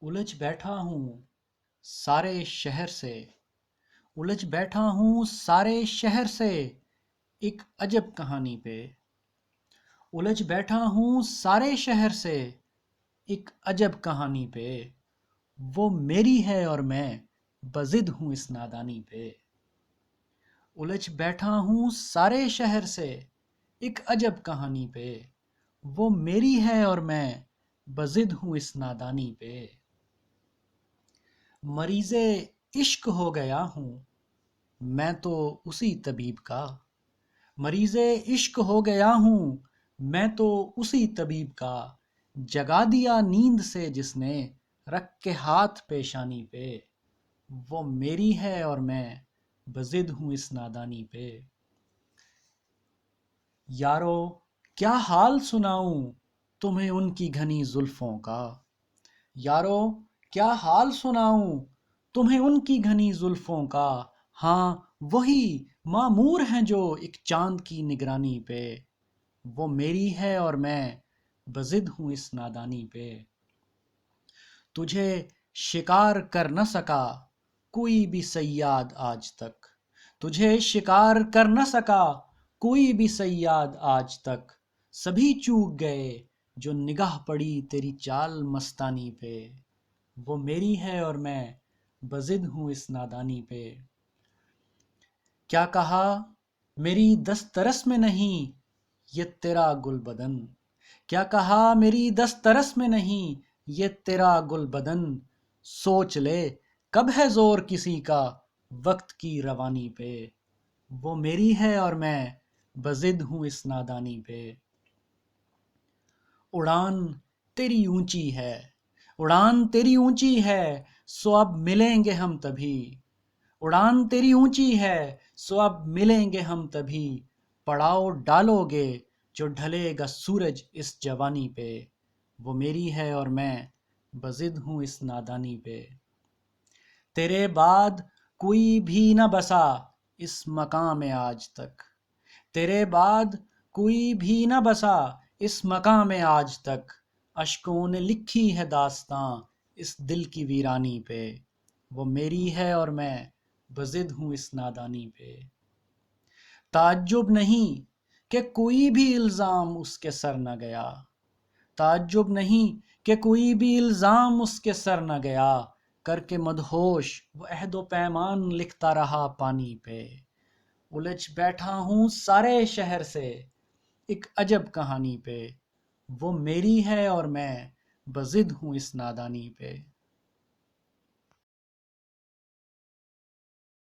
الجھ بیٹھا ہوں سارے شہر سے، الجھ بیٹھا ہوں سارے شہر سے، ایک عجب کہانی پہ۔ الجھ بیٹھا ہوں سارے شہر سے، ایک عجب کہانی پہ۔ وہ میری ہے اور میں بضد ہوں اس نادانی پہ۔ الجھ بیٹھا ہوں سارے شہر سے، ایک عجب کہانی پہ۔ وہ میری ہے اور میں بضد ہوں اس نادانی پہ۔ مریض عشق ہو گیا ہوں میں تو اسی طبیب کا، مریض عشق ہو گیا ہوں میں تو اسی طبیب کا۔ جگا دیا نیند سے جس نے رکھ کے ہاتھ پیشانی پہ۔ وہ میری ہے اور میں بضد ہوں اس نادانی پہ۔ یارو کیا حال سناؤں تمہیں ان کی گھنی زلفوں کا، یارو کیا حال سناؤں تمہیں ان کی گھنی زلفوں کا۔ ہاں وہی معمور ہیں جو ایک چاند کی نگرانی پہ۔ وہ میری ہے اور میں بضد ہوں اس نادانی پہ۔ تجھے شکار کر نہ سکا کوئی بھی صیاد آج تک، تجھے شکار کر نہ سکا کوئی بھی صیاد آج تک۔ سبھی چوک گئے جو نگاہ پڑی تیری چال مستانی پہ۔ وہ میری ہے اور میں بضد ہوں اس نادانی پہ۔ کیا کہا میری دسترس میں نہیں یہ تیرا گل بدن، کیا کہا میری دسترس میں نہیں یہ تیرا گل بدن۔ سوچ لے کب ہے زور کسی کا وقت کی روانی پہ۔ وہ میری ہے اور میں بضد ہوں اس نادانی پہ۔ اڑان تیری اونچی ہے، اڑان تیری اونچی ہے سو اب ملیں گے ہم تبھی۔ اڑان تیری اونچی ہے سو اب ملیں گے ہم تبھی۔ پڑاؤ ڈالو گے جو ڈھلے گا سورج اس جوانی پہ۔ وہ میری ہے اور میں بضد ہوں اس نادانی پہ۔ تیرے بعد کوئی بھی نہ بسا اس مقام میں آج تک، تیرے بعد کوئی بھی نہ بسا اس مقام میں آج تک۔ اشکوں نے لکھی ہے داستاں اس دل کی ویرانی پہ۔ وہ میری ہے اور میں بضد ہوں اس نادانی پہ۔ تعجب نہیں کہ کوئی بھی الزام اس کے سر نہ گیا، تعجب نہیں کہ کوئی بھی الزام اس کے سر نہ گیا۔ کر کے مدہوش وہ عہد و پیمان لکھتا رہا پانی پہ۔ الجھ بیٹھا ہوں سارے شہر سے ایک عجب کہانی پہ۔ وہ میری ہے اور میں بضد ہوں اس نادانی پہ۔